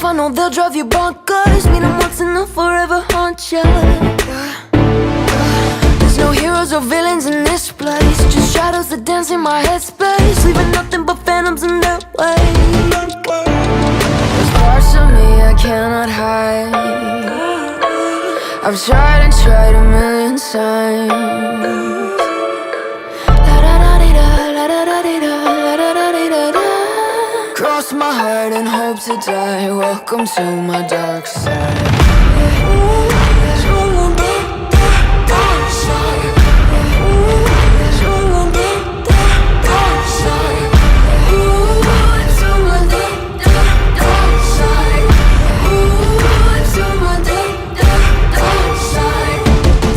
I know they'll drive you bonkers. Meet them once and they'll forever haunt ya. There's no heroes or villains in this place, just shadows that dance in my headspace, leaving nothing but phantoms in their way. There's parts of me I cannot hide. I've tried and tried a million times. Cross my heart and hope to die. Welcome to my dark side.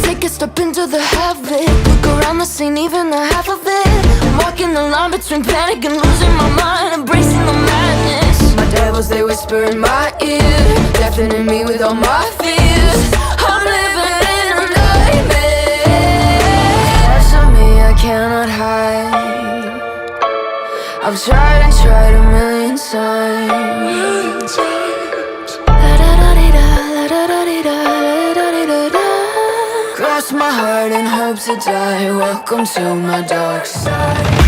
Take a step into the heaven. Look around the scene, even the half of it. I'm walking the line between panic and losing my mind, embracing the madness. My devils, they whisper in my ear, deafening me with all my fears. I'm living in a nightmare. Parts of me I cannot hide. I've tried and tried a million times. Cross my heart and hope to die. Welcome to my dark side.